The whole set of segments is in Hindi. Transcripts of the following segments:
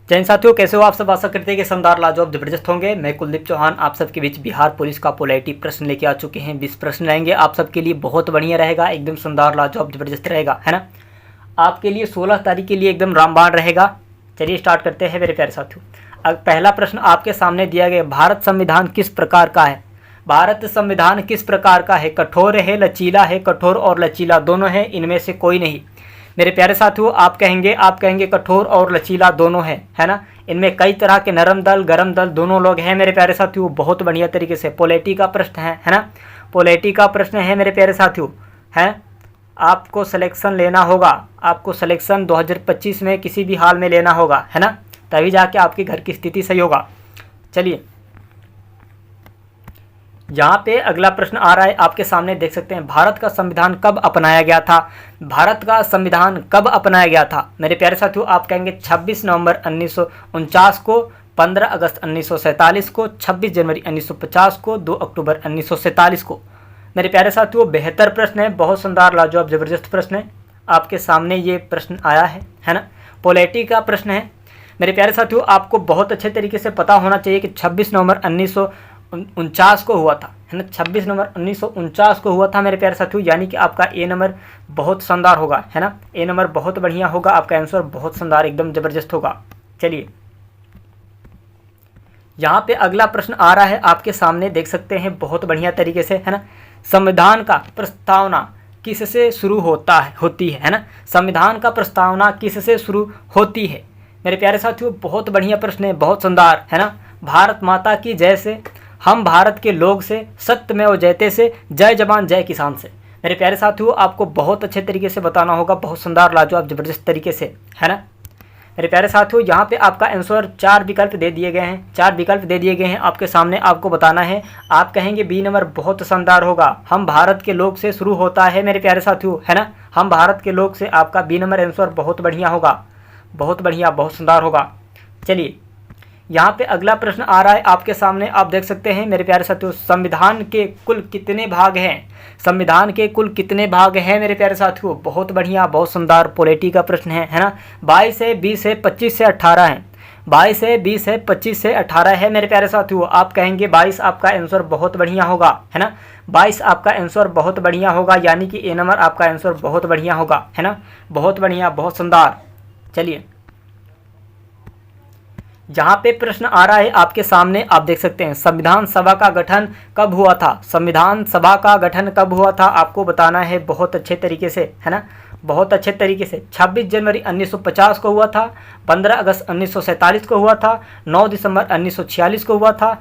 जय हिंद साथियों, कैसे हो आप सब। आशा करते हैं कि शानदार लाजवाब जबरदस्त होंगे। मैं कुलदीप चौहान आप सबके बीच बिहार पुलिस का पोलैरिटी प्रश्न लेके आ चुके हैं। 20 प्रश्न रहेंगे आप सबके लिए, बहुत बढ़िया रहेगा, एकदम शानदार लाजवाब जबरदस्त रहेगा, है ना। आपके लिए 16 तारीख के लिए एकदम रामबाण रहेगा। चलिए स्टार्ट करते हैं मेरे प्यारे साथियों। अब पहला प्रश्न आपके सामने दिया गया, भारत संविधान किस प्रकार का है। भारत संविधान किस प्रकार का है। कठोर है, लचीला है। कठोर और लचीला दोनों है, इनमें से कोई नहीं। मेरे प्यारे साथियों, आप कहेंगे कठोर और लचीला दोनों है ना। इनमें कई तरह के नरम दल, गरम दल दोनों लोग हैं मेरे प्यारे साथियों। बहुत बढ़िया तरीके से पोलैरिटी का प्रश्न है ना। पोलैरिटी का प्रश्न है मेरे प्यारे साथियों, है। आपको सिलेक्शन लेना होगा, आपको सिलेक्शन 2025 में किसी भी हाल में लेना होगा, है ना, तभी जाके आपके घर की स्थिति सही होगा। चलिए यहाँ पे अगला प्रश्न आ रहा है आपके सामने, देख सकते हैं। भारत का संविधान कब अपनाया गया था। भारत का संविधान कब अपनाया गया था मेरे प्यारे साथियों। आप कहेंगे 26 नवंबर 1949 को, 15 अगस्त 1947 को, 26 जनवरी 1950 को, 2 अक्टूबर 1947 को। मेरे प्यारे साथियों, बेहतर प्रश्न है, बहुत शानदार लाजवाब जबरदस्त प्रश्न है। आपके सामने ये प्रश्न आया है ना। पोलैरिटी का प्रश्न है मेरे प्यारे साथियों। आपको बहुत अच्छे तरीके से पता होना चाहिए कि 26 नवंबर 1949 को हुआ था, है ना। 26 नवंबर 1949 को हुआ था मेरे प्यारे साथियों, यानी कि आपका ए नंबर बहुत शानदार होगा, है ना। ए नंबर बहुत बढ़िया होगा, आपका आंसर बहुत शानदार एकदम ज़बरदस्त होगा। चलिए यहाँ पे अगला प्रश्न आ रहा है आपके सामने, देख सकते हैं बहुत बढ़िया तरीके से, है ना। संविधान का प्रस्तावना किससे शुरू होती है ना। संविधान का प्रस्तावना किससे शुरू होती है मेरे प्यारे साथियों। बहुत बढ़िया प्रश्न है, बहुत शानदार, है ना। भारत माता की जय से, हम भारत के लोग से, सत्यमेव जयते से, जय जवान जय किसान से। मेरे प्यारे साथियों, आपको बहुत अच्छे तरीके से बताना होगा, बहुत शानदार लाजवाब जबरदस्त तरीके से, है ना। मेरे प्यारे साथियों, यहाँ पे आपका आंसर 4 विकल्प दे दिए गए हैं, 4 विकल्प दे दिए गए हैं आपके सामने, आपको बताना है। आप कहेंगे बी नंबर बहुत शानदार होगा, हम भारत के लोग से शुरू होता है मेरे प्यारे साथियों, है ना। हम भारत के लोग से, आपका बी नंबर आंसर बहुत बढ़िया होगा, बहुत बढ़िया, बहुत शानदार होगा। चलिए यहाँ पे अगला प्रश्न आ रहा है आपके सामने, आप देख सकते हैं मेरे प्यारे साथियों। संविधान के कुल कितने भाग हैं। संविधान के कुल कितने भाग हैं मेरे प्यारे साथियों। बहुत बढ़िया, बहुत शानदार पोलैरिटी का प्रश्न है ना। 22 है, 20 है, 25 से 18 है। 22 है, 20 है, 25 से 18 है मेरे प्यारे साथियों। आप कहेंगे 22 आपका आंसर बहुत बढ़िया होगा, है ना। 22 आपका आंसर बहुत बढ़िया होगा, यानी कि ए नंबर आपका आंसर बहुत बढ़िया होगा, है ना। बहुत बढ़िया, बहुत शानदार। चलिए यहाँ पे प्रश्न आ रहा है आपके सामने, आप देख सकते हैं। संविधान सभा का गठन कब हुआ था। संविधान सभा का गठन कब हुआ था, आपको बताना है बहुत अच्छे तरीके से, है ना, बहुत अच्छे तरीके से। 26 जनवरी 1950 को हुआ था, 15 अगस्त 1947 को हुआ था, 9 दिसंबर 1946 को हुआ था,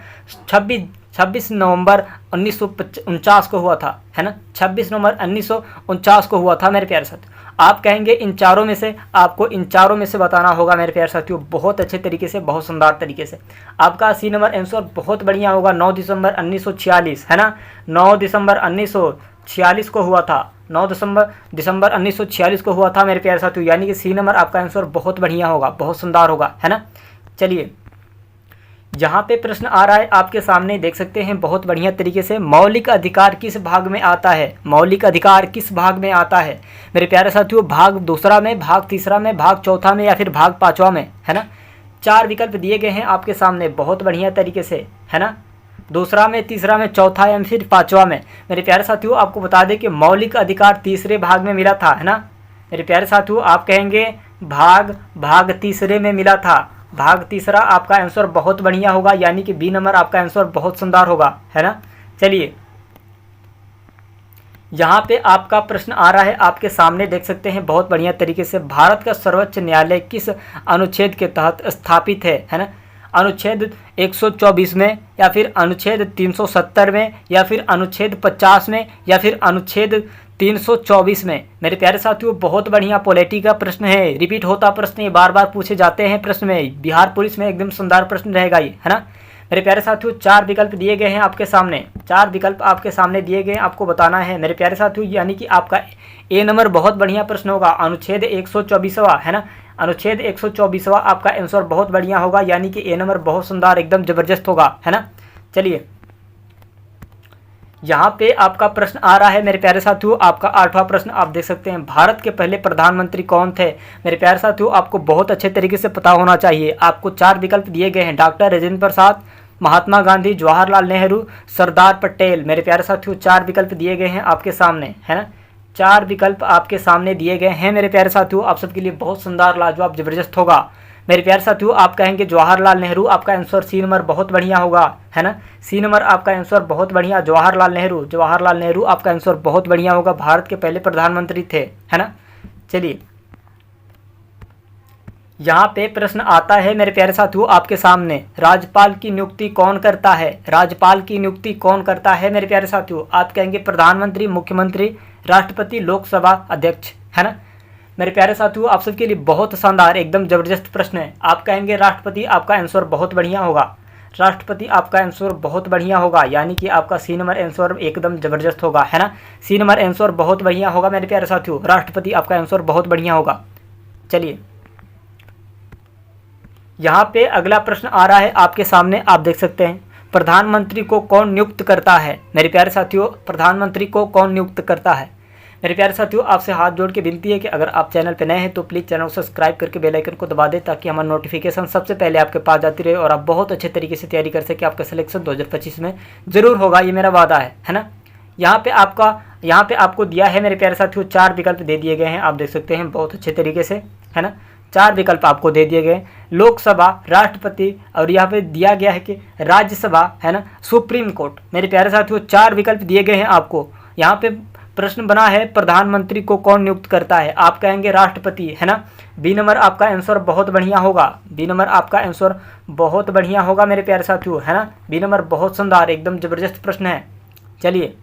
26 नवंबर 1949 को हुआ था, है ना। 26 नवंबर 1949 को हुआ था मेरे प्यारे साथियों। आप कहेंगे इन चारों में से, आपको इन चारों में से बताना होगा मेरे प्यारे साथियों, बहुत अच्छे तरीके से, बहुत शानदार तरीके से। आपका सी नंबर आंसर बहुत बढ़िया होगा, 9 दिसंबर 1946, है ना। 9 दिसंबर 1946 को हुआ था, 9 दिसंबर 1946 को हुआ था मेरे प्यारे साथियों, यानी कि सी नंबर आपका आंसर बहुत बढ़िया होगा, बहुत शानदार होगा, है ना। चलिए यहाँ पे प्रश्न आ रहा है आपके सामने, देख सकते हैं बहुत बढ़िया तरीके से। मौलिक अधिकार किस भाग में आता है। मौलिक अधिकार किस भाग में आता है मेरे प्यारे साथियों। भाग दूसरा में, भाग तीसरा में, भाग चौथा में, या फिर भाग पांचवा में, है ना। 4 विकल्प दिए गए हैं आपके सामने बहुत बढ़िया तरीके से, है ना। दूसरा में, तीसरा में, चौथा या फिर पांचवा में। मेरे प्यारे साथियों, आपको बता दें कि मौलिक अधिकार तीसरे भाग में मिला था, है ना। मेरे प्यारे साथियों, आप कहेंगे भाग तीसरे में मिला था। भाग तीसरा आपका आंसर बहुत बढ़िया होगा, यानी कि बी नंबर आपका आंसर बहुत शानदार होगा, है ना। चलिए यहाँ पे आपका प्रश्न आ रहा है आपके सामने, देख सकते हैं बहुत बढ़िया तरीके से। भारत का सर्वोच्च न्यायालय किस अनुच्छेद के तहत स्थापित है ना। अनुच्छेद 124 में, या फिर अनुच्छेद 370 में, या फिर अनुच्छेद 50 में, या फिर अनुच्छेद 324 में। मेरे प्यारे साथियों, बहुत बढ़िया पोलैरिटी का प्रश्न है, रिपीट होता प्रश्न, ये बार बार पूछे जाते हैं प्रश्न में, बिहार पुलिस में एकदम शानदार प्रश्न रहेगा ये, है ना। मेरे प्यारे साथियों, 4 विकल्प दिए गए हैं आपके सामने, 4 विकल्प आपके सामने दिए गए हैं, आपको बताना है मेरे प्यारे साथियों, यानी कि आपका ए नंबर बहुत बढ़िया प्रश्न होगा, अनुच्छेद 124वां, है ना। अनुच्छेद 124वां आपका आंसर बहुत बढ़िया होगा, यानी कि ए नंबर बहुत शानदार एकदम ज़बरदस्त होगा, है ना। चलिए यहाँ पे आपका प्रश्न आ रहा है मेरे प्यारे साथियों, आपका 8वां प्रश्न आप देख सकते हैं, भारत के पहले प्रधानमंत्री कौन थे। मेरे प्यारे साथियों आपको बहुत अच्छे तरीके से पता होना चाहिए। आपको 4 विकल्प दिए गए हैं, डॉक्टर राजेंद्र प्रसाद, महात्मा गांधी, जवाहरलाल नेहरू, सरदार पटेल। मेरे प्यारे साथियों 4 विकल्प दिए गए हैं आपके सामने, है ना। 4 विकल्प आपके सामने दिए गए हैं मेरे प्यारे साथियों। आप सबके लिए बहुत सुंदर, लाजवाब, जबरदस्त होगा मेरे प्यारे साथियों। आप कहेंगे जवाहरलाल नेहरू, आपका आंसर सी नंबर बहुत बढ़िया होगा, है ना। सी नंबर आपका आंसर बहुत बढ़िया, जवाहरलाल नेहरू, जवाहरलाल नेहरू आपका आंसर बहुत बढ़िया होगा, भारत के पहले प्रधानमंत्री थे, है ना। चलिए यहाँ पे प्रश्न आता है मेरे प्यारे साथियों आपके सामने, राज्यपाल की नियुक्ति कौन करता है। राज्यपाल की नियुक्ति कौन करता है मेरे प्यारे साथियों। आप कहेंगे प्रधानमंत्री, मुख्यमंत्री, राष्ट्रपति, लोकसभा अध्यक्ष, है ना। मेरे प्यारे साथियों आप सबके लिए बहुत शानदार, एकदम ज़बरदस्त प्रश्न है। आप कहेंगे राष्ट्रपति, आपका आंसर बहुत बढ़िया होगा, राष्ट्रपति आपका आंसर बहुत बढ़िया होगा, यानी कि आपका सी नंबर आंसर एकदम ज़बरदस्त होगा, है ना। सी नंबर आंसर बहुत बढ़िया होगा मेरे प्यारे साथियों, राष्ट्रपति आपका आंसर बहुत बढ़िया होगा। चलिए यहाँ पे अगला प्रश्न आ रहा है आपके सामने, आप देख सकते हैं, प्रधानमंत्री को कौन नियुक्त करता है। मेरे प्यारे साथियों प्रधानमंत्री को कौन नियुक्त करता है। मेरे प्यारे साथियों आपसे हाथ जोड़ के विनती है कि अगर आप चैनल पर नए हैं तो प्लीज़ चैनल को सब्सक्राइब करके बेल आइकन को दबा दें, ताकि हमारा नोटिफिकेशन सबसे पहले आपके पास जाती रहे और आप बहुत अच्छे तरीके से तैयारी कर सकें। आपका सिलेक्शन 2025 में ज़रूर होगा, ये मेरा वादा है ना। यहाँ पे आपको दिया है मेरे प्यारे साथियों 4 विकल्प दे दिए गए हैं, आप देख सकते हैं बहुत अच्छे तरीके से, है ना। 4 विकल्प आपको दे दिए गए, लोकसभा, राष्ट्रपति और यहाँ पे दिया गया है कि राज्यसभा, है ना, सुप्रीम कोर्ट। मेरे प्यारे साथियों 4 विकल्प दिए गए हैं आपको। यहाँ पे प्रश्न बना है प्रधानमंत्री को कौन नियुक्त करता है। आप कहेंगे राष्ट्रपति, है ना। बी नंबर आपका आंसर बहुत बढ़िया होगा, बी नंबर आपका आंसर बहुत बढ़िया होगा मेरे प्यारे साथियों, है ना। बी नंबर बहुत शानदार, एकदम ज़बरदस्त प्रश्न है। चलिए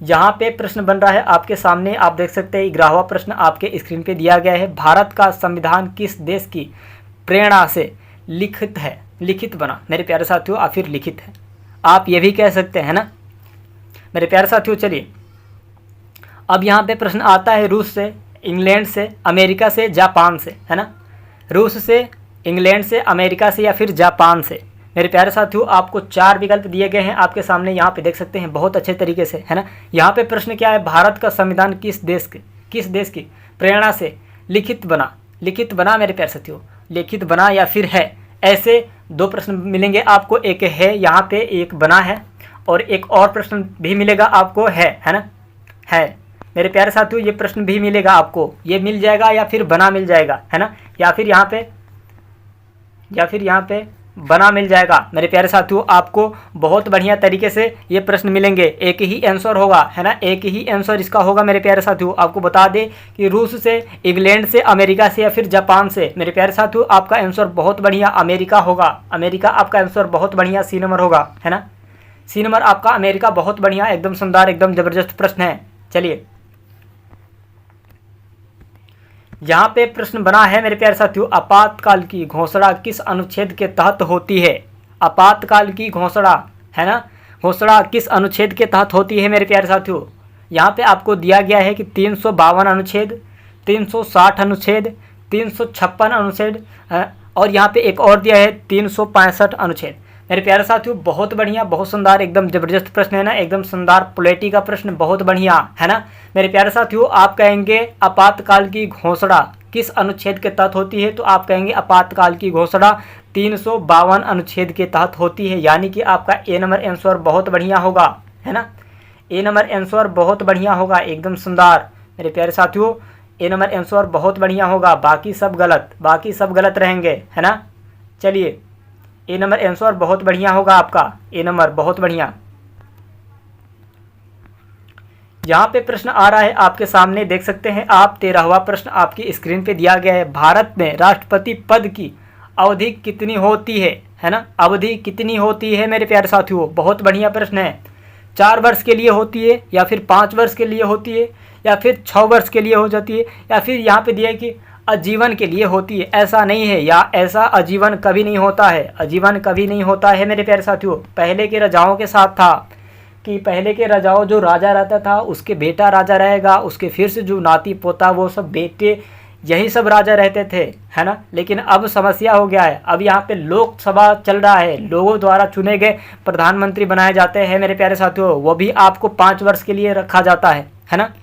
यहाँ पे प्रश्न बन रहा है आपके सामने, आप देख सकते हैं 11वां प्रश्न आपके स्क्रीन पे दिया गया है, भारत का संविधान किस देश की प्रेरणा से लिखित बना। मेरे प्यारे साथियों आप फिर लिखित है, आप ये भी कह सकते हैं ना मेरे प्यारे साथियों। चलिए अब यहाँ पे प्रश्न आता है रूस से, इंग्लैंड से, अमेरिका से, जापान से, है ना। रूस से, इंग्लैंड से, अमेरिका से या फिर जापान से। मेरे प्यारे साथियों आपको 4 विकल्प दिए गए हैं आपके सामने, यहाँ पे देख सकते हैं बहुत अच्छे तरीके से, है ना। यहाँ पे प्रश्न क्या है, भारत का संविधान किस देश की प्रेरणा से लिखित बना मेरे प्यारे साथियों, लिखित बना या फिर है। ऐसे 2 प्रश्न मिलेंगे आपको, एक है यहाँ पे, एक बना है, और एक और प्रश्न भी मिलेगा आपको, है ना, है। मेरे प्यारे साथियों ये प्रश्न भी मिलेगा आपको, ये मिल जाएगा या फिर बना मिल जाएगा, है ना, या फिर यहाँ पे बना मिल जाएगा। मेरे प्यारे साथियों आपको बहुत बढ़िया तरीके से ये प्रश्न मिलेंगे, एक ही आंसर होगा, है ना, एक ही आंसर इसका होगा। मेरे प्यारे साथियों आपको बता दें कि रूस से, इंग्लैंड से, अमेरिका से या फिर जापान से। मेरे प्यारे साथियों आपका आंसर बहुत बढ़िया अमेरिका होगा, अमेरिका आपका आंसर बहुत बढ़िया सी नंबर होगा, है ना। सी नंबर आपका अमेरिका बहुत बढ़िया, एकदम शानदार, एकदम ज़बरदस्त प्रश्न है। चलिए यहाँ पे प्रश्न बना है मेरे प्यारे साथियों, आपातकाल की घोषणा किस अनुच्छेद के तहत होती है। आपातकाल की घोषणा, है ना, घोषणा किस अनुच्छेद के तहत होती है मेरे प्यारे साथियों। यहाँ पे आपको दिया गया है कि 352 अनुच्छेद, 360 अनुच्छेद, 356 अनुच्छेद, और यहाँ पे एक और दिया है 365 अनुच्छेद। मेरे प्यारे साथियों बहुत बढ़िया, बहुत शानदार, एकदम ज़बरदस्त प्रश्न है ना, एकदम शानदार पॉलिटी का प्रश्न, बहुत बढ़िया, है ना। मेरे प्यारे साथियों आप कहेंगे आपातकाल की घोषणा किस अनुच्छेद के तहत होती है, तो आप कहेंगे आपातकाल की घोषणा 352 अनुच्छेद के तहत होती है, यानी कि आपका ए नंबर आंसर बहुत बढ़िया होगा, है ना। ए नंबर आंसर बहुत बढ़िया होगा, एकदम शानदार मेरे प्यारे साथियों, ए नंबर आंसर बहुत बढ़िया होगा, बाकी सब गलत रहेंगे, है ना। चलिए ए नंबर आंसर बहुत बढ़िया होगा आपका, ए नंबर बहुत बढ़िया। यहाँ पे प्रश्न आ रहा है आपके सामने, देख सकते हैं आप, 13वां प्रश्न आपकी स्क्रीन पे दिया गया है, भारत में राष्ट्रपति पद की अवधि कितनी होती है ना, अवधि कितनी होती है मेरे प्यारे साथियों। बहुत बढ़िया प्रश्न है, 4 वर्ष के लिए होती है या फिर 5 वर्ष के लिए होती है या फिर 6 वर्ष के लिए हो जाती है या फिर यहाँ पे दिया है कि आजीवन के लिए होती है। ऐसा नहीं है, या ऐसा आजीवन कभी नहीं होता है, आजीवन कभी नहीं होता है मेरे प्यारे साथियों। पहले के राजाओं के साथ था कि पहले के राजाओं, जो राजा रहता था उसके बेटा राजा रहेगा, उसके फिर से जो नाती पोता वो सब बेटे यही सब राजा रहते थे, है ना। लेकिन अब समस्या हो गया है, अब यहाँ पे लोकसभा चल रहा है, लोगों द्वारा चुने गए प्रधानमंत्री बनाए जाते हैं मेरे प्यारे साथियों। वो भी आपको 5 वर्ष के लिए रखा जाता है ना।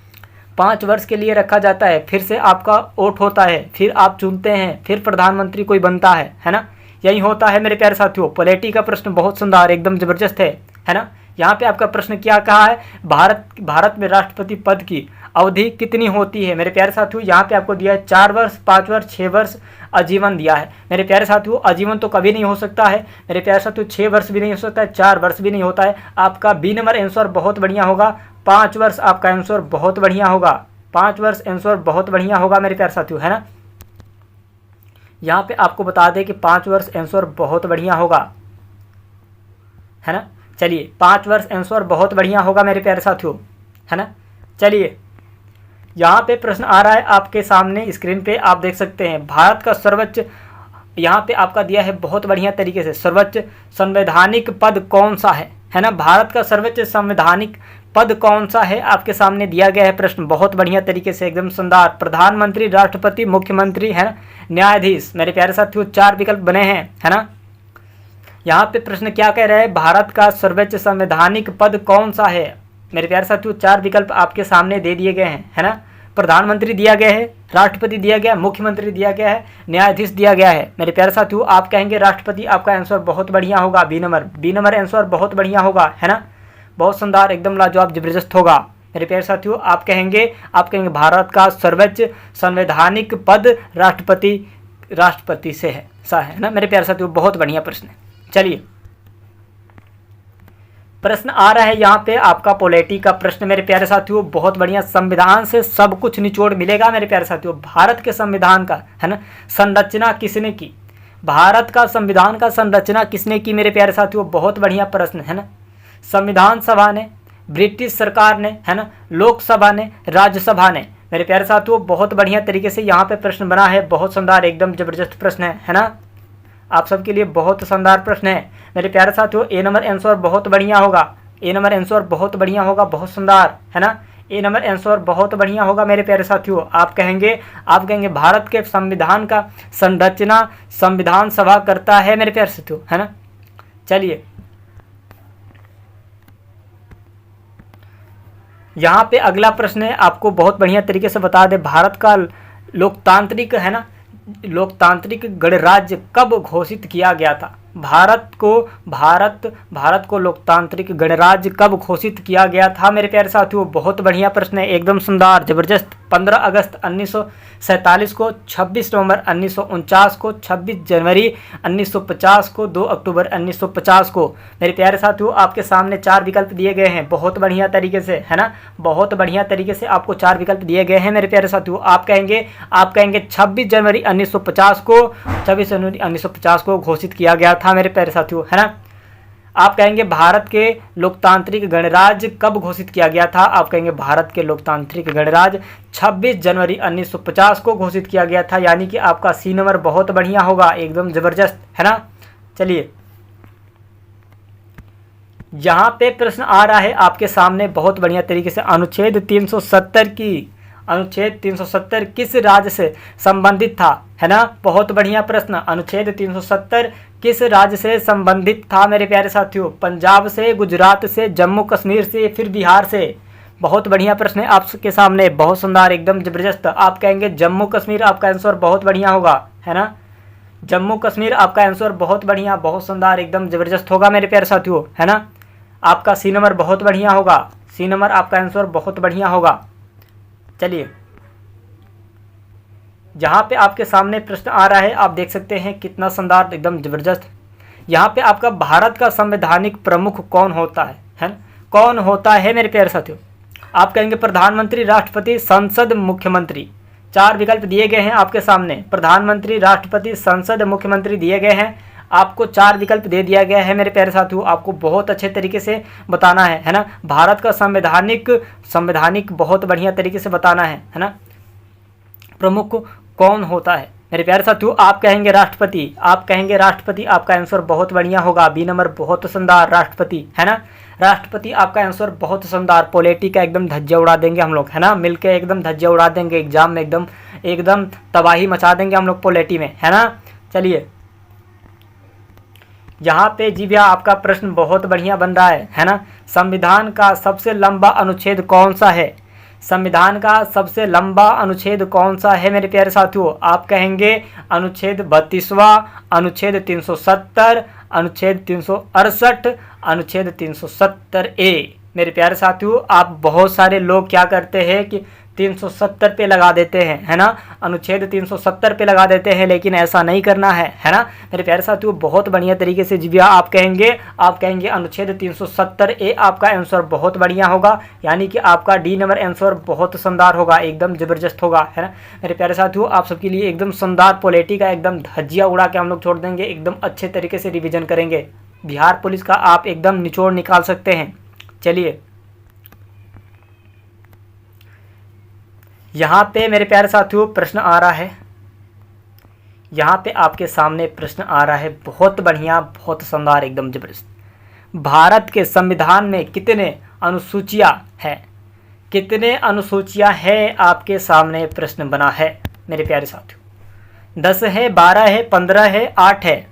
5 वर्ष के लिए रखा जाता है, फिर से आपका वोट होता है, फिर आप चुनते हैं, फिर प्रधानमंत्री कोई बनता है ना। यही होता है मेरे प्यारे साथियों। पॉलिटी का प्रश्न बहुत सुंदर, एकदम ज़बरदस्त है ना। यहाँ पे आपका प्रश्न क्या कहा है, भारत में राष्ट्रपति पद की अवधि कितनी होती है मेरे प्यारे साथियों। यहाँ पे आपको दिया है 4 वर्ष, 5 वर्ष, 6 वर्ष, आजीवन दिया है मेरे प्यारे साथियों। आजीवन तो कभी नहीं हो सकता है मेरे प्यारे साथियों, 6 वर्ष भी नहीं हो सकता है, 4 वर्ष भी नहीं होता है। आपका बी नंबर आंसर बहुत बढ़िया होगा, 5 वर्ष आपका आंसर बहुत बढ़िया होगा, 5 वर्ष आंसर बहुत बढ़िया होगा मेरे प्यारे साथियों, है ना। यहाँ पे आपको बता दें कि 5 वर्ष आंसर बहुत बढ़िया होगा, है ना। चलिए 5 वर्ष आंसर बहुत बढ़िया होगा मेरे प्यारे साथियों, है ना। चलिए यहाँ पे प्रश्न आ रहा है आपके सामने स्क्रीन पे, आप देख सकते हैं। भारत का सर्वोच्च, यहाँ पे आपका दिया है बहुत बढ़िया तरीके से, सर्वोच्च संवैधानिक पद कौन सा है ना। भारत का सर्वोच्च संवैधानिक पद कौन सा है, आपके सामने दिया गया है प्रश्न बहुत बढ़िया तरीके से, एकदम शानदार। प्रधानमंत्री, राष्ट्रपति, मुख्यमंत्री, है ना, न्यायाधीश मेरे प्यारे साथियों। 4 विकल्प बने हैं, है ना। यहाँ पे प्रश्न क्या कह रहे हैं, भारत का सर्वोच्च संवैधानिक पद कौन सा है मेरे प्यारे साथियों। 4 विकल्प आपके सामने दे दिए गए हैं, है ना। प्रधानमंत्री दिया गया है, राष्ट्रपति दिया गया है, मुख्यमंत्री दिया गया है, न्यायाधीश दिया गया है मेरे प्यारे साथियों। आप कहेंगे राष्ट्रपति, आपका आंसर बहुत बढ़िया होगा, बी नंबर आंसर बहुत बढ़िया होगा, है ना। बहुत शानदार, एकदम लाजवाब, जबरदस्त होगा मेरे प्यारे साथियों। आप कहेंगे भारत का सर्वोच्च संवैधानिक पद राष्ट्रपति से है ना मेरे प्यारे साथियों। बहुत बढ़िया प्रश्न है। चलिए प्रश्न आ रहा है यहाँ पे आपका पॉलिटी का प्रश्न मेरे प्यारे साथियों, बहुत बढ़िया। संविधान से सब कुछ निचोड़ मिलेगा मेरे प्यारे साथियों। भारत के संविधान का, है ना, संरचना किसने की, भारत का संविधान का संरचना किसने की मेरे प्यारे साथियों। बहुत बढ़िया प्रश्न, है ना। संविधान सभा ने, ब्रिटिश सरकार ने, है ना, लोकसभा ने, राज्यसभा ने मेरे प्यारे साथियों। बहुत बढ़िया तरीके से यहाँ पे प्रश्न बना है, बहुत शानदार, एकदम जबरदस्त प्रश्न है ना। आप सबके लिए बहुत शानदार प्रश्न है मेरे प्यारे साथियों। ए नंबर आंसर बहुत बढ़िया होगा, ए नंबर आंसर बहुत बढ़िया होगा, बहुत शानदार, है ना। ए नंबर आंसर बहुत बढ़िया होगा मेरे प्यारे साथियों। आप कहेंगे भारत के संविधान का संरचना संविधान सभा करता है मेरे प्यारे साथियों, है ना। चलिए यहाँ पे अगला प्रश्न है, आपको बहुत बढ़िया तरीके से बता दे, भारत का लोकतांत्रिक, है ना, लोकतांत्रिक गणराज्य कब घोषित किया गया था। भारत को लोकतांत्रिक गणराज्य कब घोषित किया गया था मेरे प्यारे साथियों। बहुत बढ़िया प्रश्न है, एकदम शानदार, जबरदस्त। 15 अगस्त 1947 को, 26 नवंबर 1949 को, 26 जनवरी 1950 को, 2 अक्टूबर 1950 को मेरे प्यारे साथियों। आपके सामने 4 विकल्प दिए गए हैं, बहुत बढ़िया तरीके से, है ना, बहुत बढ़िया तरीके से आपको 4 विकल्प दिए गए हैं मेरे प्यारे साथियों। आप कहेंगे 26 जनवरी 1950 को, 26 जनवरी 1950 को घोषित किया गया था मेरे प्यारे साथियों, है ना। आप कहेंगे भारत के लोकतांत्रिक गणराज्य कब घोषित किया गया था। आप कहेंगे भारत के लोकतांत्रिक गणराज्य 26 जनवरी 1950 को घोषित किया गया था, यानी कि आपका सी नंबर बहुत बढ़िया होगा, एकदम जबरदस्त, है ना। चलिए यहाँ पे प्रश्न आ रहा है आपके सामने बहुत बढ़िया तरीके से, अनुच्छेद 370 किस राज्य से संबंधित था, है ना। बहुत बढ़िया प्रश्न, अनुच्छेद 370 किस राज्य से संबंधित था मेरे प्यारे साथियों। पंजाब से, गुजरात से, जम्मू कश्मीर से, फिर बिहार से। बहुत बढ़िया प्रश्न है आपके सामने, बहुत सुंदर, एकदम जबरदस्त। आप कहेंगे जम्मू कश्मीर, आपका आंसर बहुत बढ़िया होगा, है ना। जम्मू कश्मीर आपका आंसर बहुत बढ़िया, बहुत सुंदर, एकदम जबरदस्त होगा मेरे प्यारे साथियों, है ना। आपका सी नंबर बहुत बढ़िया होगा, सी नंबर आपका आंसर बहुत बढ़िया होगा। चलिए जहाँ पे आपके सामने प्रश्न आ रहा है, आप देख सकते हैं कितना शानदार, एकदम जबरदस्त। यहाँ पे आपका भारत का संवैधानिक प्रमुख कौन होता है ना, कौन होता है मेरे प्यारे साथियों। आप कहेंगे प्रधानमंत्री, राष्ट्रपति, संसद, मुख्यमंत्री। 4 विकल्प दिए गए हैं आपके सामने, प्रधानमंत्री, राष्ट्रपति, संसद, मुख्यमंत्री दिए गए हैं। आपको 4 विकल्प दे दिया गया है मेरे प्यारे साथियों, आपको बहुत अच्छे तरीके से बताना है ना। भारत का संवैधानिक बहुत बढ़िया तरीके से बताना है ना। प्रमुख कौन होता है मेरे प्यारे साथियों। आप कहेंगे राष्ट्रपति, आपका आंसर बहुत बढ़िया होगा, बी नंबर बहुत शानदार, राष्ट्रपति, है ना। राष्ट्रपति आपका आंसर बहुत शानदार, पॉलिटी का एकदम धज्जिया उड़ा देंगे हम लोग, है ना, मिलके एकदम धज्जिया उड़ा देंगे एग्जाम में, एकदम एकदम तबाही मचा देंगे हम लोग पॉलिटी में, है ना। चलिए यहाँ पे जी भैया आपका प्रश्न बहुत बढ़िया बन रहा है ना। संविधान का सबसे लंबा अनुच्छेद कौन सा है? संविधान का सबसे लंबा अनुच्छेद कौन सा है मेरे प्यारे साथियों? आप कहेंगे अनुच्छेद 32वां, अनुच्छेद 370, अनुच्छेद 368, अनुच्छेद 370 ए। मेरे प्यारे साथियों आप बहुत सारे लोग क्या करते हैं कि 370 पे लगा देते हैं, है ना, अनुच्छेद 370 पे लगा देते हैं, लेकिन ऐसा नहीं करना है ना मेरे प्यारे साथियों। बहुत बढ़िया तरीके से जी भैया आप कहेंगे अनुच्छेद 370 ए आपका आंसर बहुत बढ़िया होगा, यानी कि आपका डी नंबर आंसर बहुत शानदार होगा, एकदम ज़बरदस्त होगा, है ना मेरे प्यारे साथियों। आप सबके लिए एकदम शानदार पॉलिटी का एकदम धज्जिया उड़ा के हम लोग छोड़ देंगे, एकदम अच्छे तरीके से रिविजन करेंगे। बिहार पुलिस का आप एकदम निचोड़ निकाल सकते हैं। चलिए यहाँ पे मेरे प्यारे साथियों प्रश्न आ रहा है, यहाँ पे आपके सामने प्रश्न आ रहा है बहुत बढ़िया, बहुत शानदार, एकदम जबरदस्त। भारत के संविधान में कितने अनुसूचियाँ हैं? कितने अनुसूचियाँ हैं आपके सामने प्रश्न बना है मेरे प्यारे साथियों। 10 है, 12 है, 15 है, 8 है।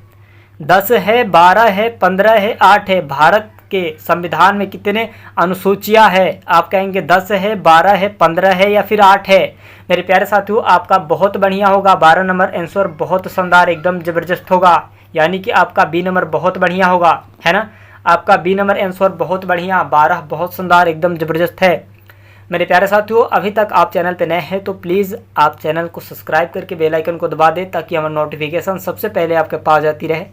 10 है, 12 है, 15 है, 8 है। भारत के संविधान में कितने अनुसूचियां है? आप कहेंगे 10 है, 12 है, 15 है या फिर 8 है। मेरे प्यारे साथियों आपका बहुत बढ़िया होगा, 12 नंबर आंसर बहुत शानदार एकदम ज़बरदस्त होगा, यानी कि आपका बी नंबर बहुत बढ़िया होगा, है ना। आपका बी नंबर आंसर बहुत बढ़िया, 12 बहुत शानदार एकदम ज़बरदस्त है। मेरे प्यारे साथियों अभी तक आप चैनल पे नए हैं तो प्लीज़ आप चैनल को सब्सक्राइब करके बेल आइकन को दबा दें, ताकि हमारी नोटिफिकेशन सबसे पहले आपके पास जाती रहे।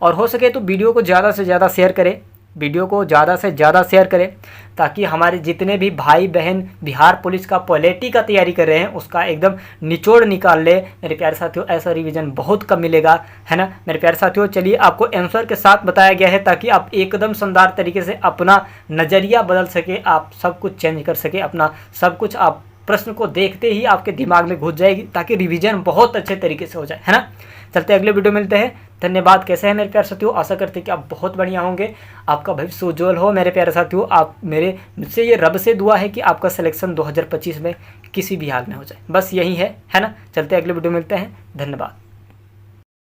और हो सके तो वीडियो को ज़्यादा से ज़्यादा शेयर करें, वीडियो को ज़्यादा से ज़्यादा शेयर करें, ताकि हमारे जितने भी भाई बहन बिहार पुलिस का पॉलिटी का तैयारी कर रहे हैं उसका एकदम निचोड़ निकाल ले। मेरे प्यारे साथियों ऐसा रिवीजन बहुत कम मिलेगा, है ना मेरे प्यारे साथियों। चलिए आपको आंसर के साथ बताया गया है, ताकि आप एकदम शानदार तरीके से अपना नज़रिया बदल सके, आप सब कुछ चेंज कर सके, अपना सब कुछ आप प्रश्न को देखते ही आपके दिमाग में घुस जाएगी, ताकि रिवीजन बहुत अच्छे तरीके से हो जाए, है ना। चलते अगले वीडियो मिलते हैं, धन्यवाद। कैसे हैं मेरे प्यारे साथियों? आशा करते हैं कि आप बहुत बढ़िया होंगे, आपका भविष्य उज्ज्वल हो मेरे प्यारे साथियों। आप मुझसे ये रब से दुआ है कि आपका सिलेक्शन 2025 में किसी भी हाल में हो जाए, बस यही है ना। चलते अगले वीडियो मिलते हैं, धन्यवाद।